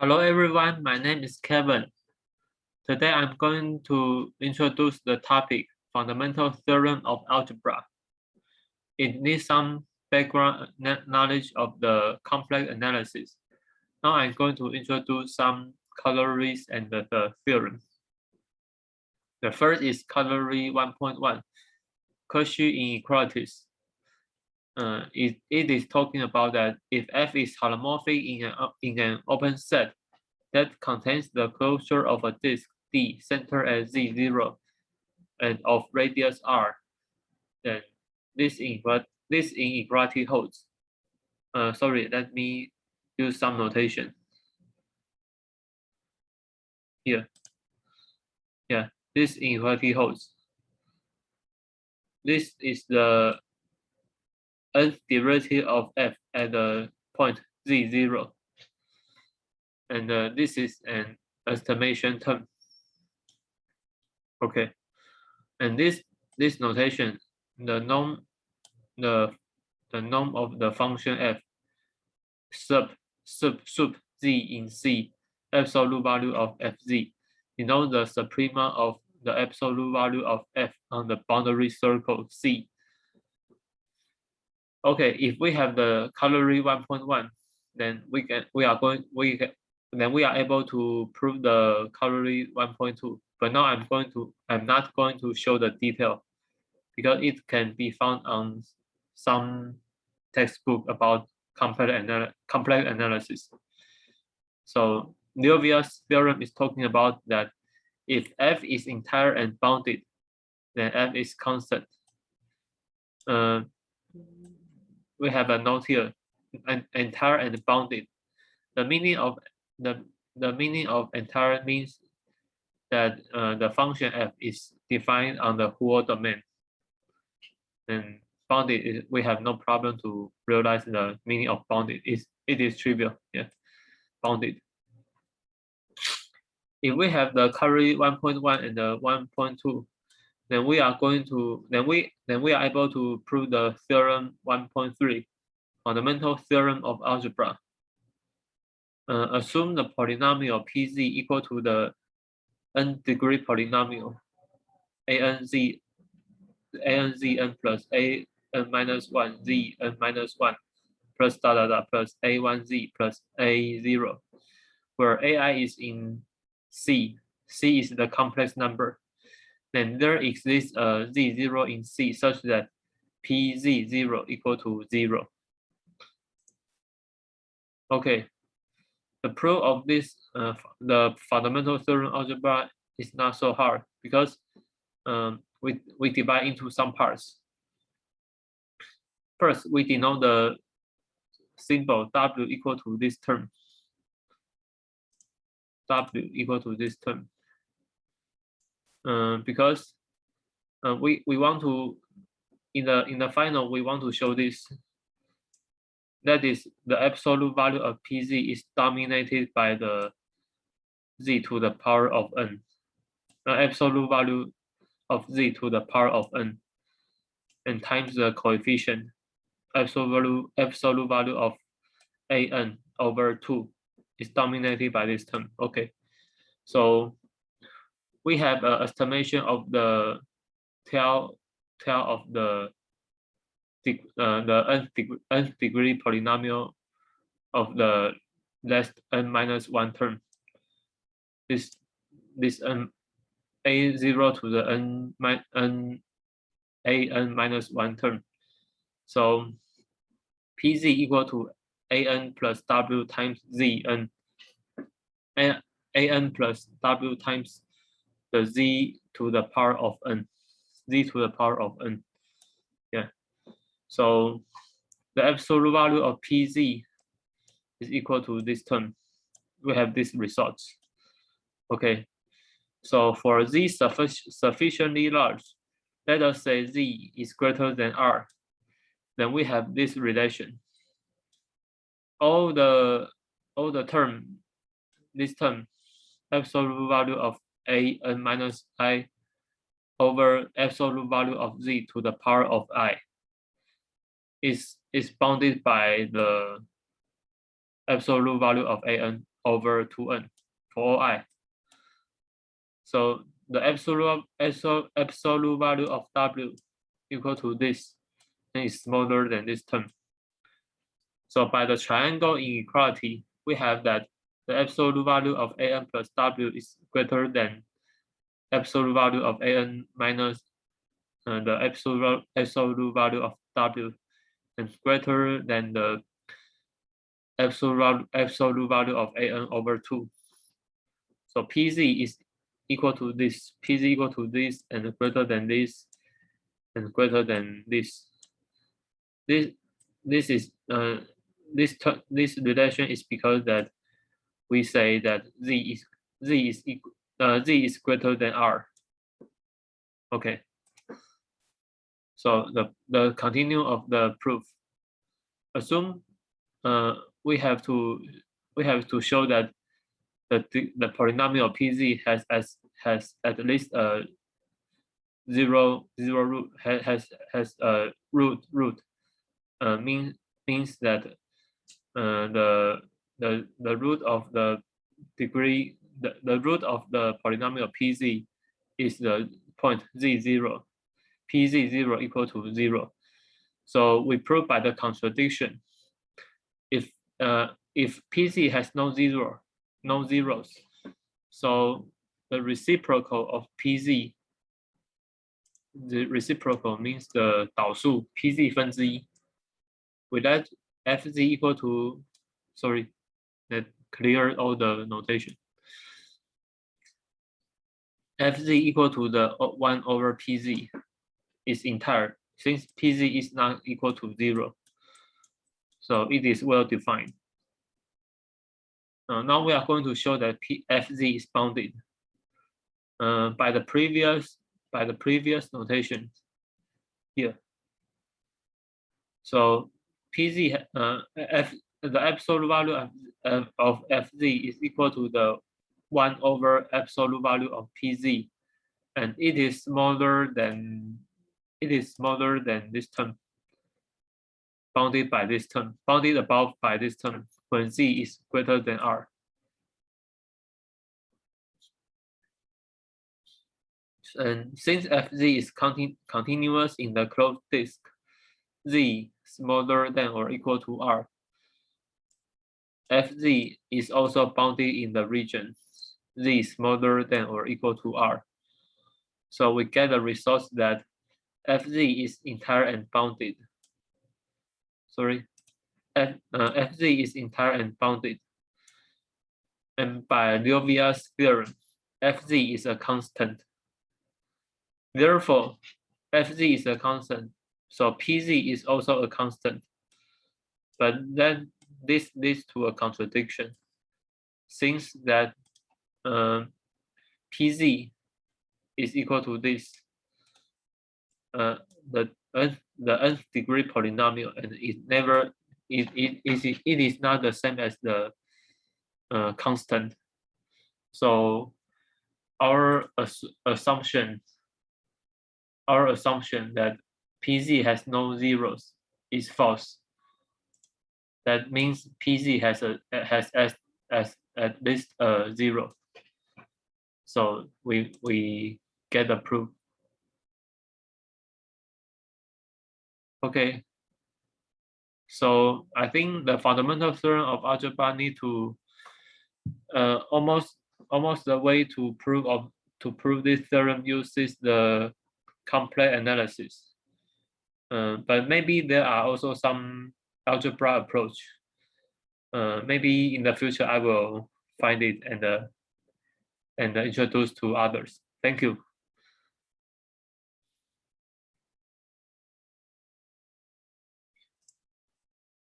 Hello everyone, my name is Kevin. Today I'm going to introduce the topic, Fundamental Theorem of Algebra. It needs some background knowledge of the complex analysis. Now I'm going to introduce some corollaries and the theorems. The first is corollary 1.1, Cauchy inequalities. It is talking about that if f is holomorphic in an open set that contains the closure of a disk D centered at Z0 and of radius R, then this inequality holds. Sorry, let me use some notation here. Yeah, this inequality holds. This is the nth derivative of f at the point Z0. And this is an estimation term. Okay, and this notation, the norm of the function f sub z in C, absolute value of fz, denotes the suprema of the absolute value of f on the boundary circle C. Okay, if we have the corollary 1.1, then we are able to prove the corollary 1.2. But now I'm not going to show the detail because it can be found on some textbook about complex analysis. So Liouville's theorem is talking about that if f is entire and bounded, then f is constant. We have a note here, entire and bounded. The meaning of entire means that the function f is defined on the whole domain. And bounded, we have no problem to realize the meaning of bounded. It is trivial, yeah, bounded. If we have the corollary 1.1 and the 1.2, then we are able to prove the theorem 1.3, fundamental theorem of algebra. Assume the polynomial Pz equal to the n-degree polynomial anzn plus an minus 1 zn minus 1 plus plus a1z plus a0, where ai is in C. C is the complex number. Then there exists a z0 in C such that pz0 equal to 0. Okay. The proof of this, the fundamental theorem algebra is not so hard because we divide into some parts. First, we denote the symbol W equal to this term. W equal to this term. Because we want to, in the final, we want to show this. That is, the absolute value of Pz is dominated by the z to the power of n. The absolute value of z to the power of n, and times the coefficient, absolute value of an over 2 is dominated by this term. Okay, so we have an estimation of the tail of the nth degree polynomial of the less n minus 1 term. This a0 to the an minus 1 term. So Pz equal to an plus w times zn, an plus w times the z to the power of n, z to the power of n. Yeah. So the absolute value of Pz is equal to this term. We have these results. Okay. So for z sufficiently large, let us say z is greater than r, then we have this relation. All the term, this term, absolute value of an minus I over absolute value of z to the power of I is bounded by the absolute value of an over 2n for all I. So the absolute value of W equal to this and is smaller than this term. So by the triangle inequality, we have that the absolute value of an plus W is greater than absolute value of an minus the absolute value of W, and greater than the absolute value of an over 2. So PZ is equal to this, PZ equal to this, and greater than this, and greater than this. This relation is because that we say that Z is greater than R. Okay. So the continuum of the proof. Assume we have to show that the polynomial PZ has at least a zero root, has a root means that the root of the degree, the root of the polynomial PZ is the point Z0, PZ0 equal to 0. So we prove by the contradiction. If PZ has no zeros, so the reciprocal of PZ, the reciprocal means the 导数 PZ 分之一. We let FZ equal to, sorry, that clear all the notation. FZ equal to the 1 over PZ is entire, since PZ is not equal to 0. So it is well defined. Now we are going to show that FZ is bounded by the previous notation here. So PZ the absolute value of FZ is equal to the 1 over absolute value of PZ, and it is smaller than this term, bounded by this term, bounded above by this term when Z is greater than R. And since FZ is continuous in the closed disk, Z smaller than or equal to R, FZ is also bounded in the region Z smaller than or equal to R. So we get the result that FZ is entire and bounded. Sorry, FZ is entire and bounded. And by Liouville's theorem, FZ is a constant. Therefore, FZ is a constant, so PZ is also a constant. But then this leads to a contradiction, since that PZ is equal to this, the nth degree polynomial, and it is not the same as the constant. So our assumption that PZ has no zeros is false. That means PZ has at least a 0. So we get the proof. Okay. So I think the fundamental theorem of algebra need to almost the way to prove this theorem uses the complex analysis. But maybe there are also some algebra approach. Maybe in the future I will find it and introduce to others. Thank you.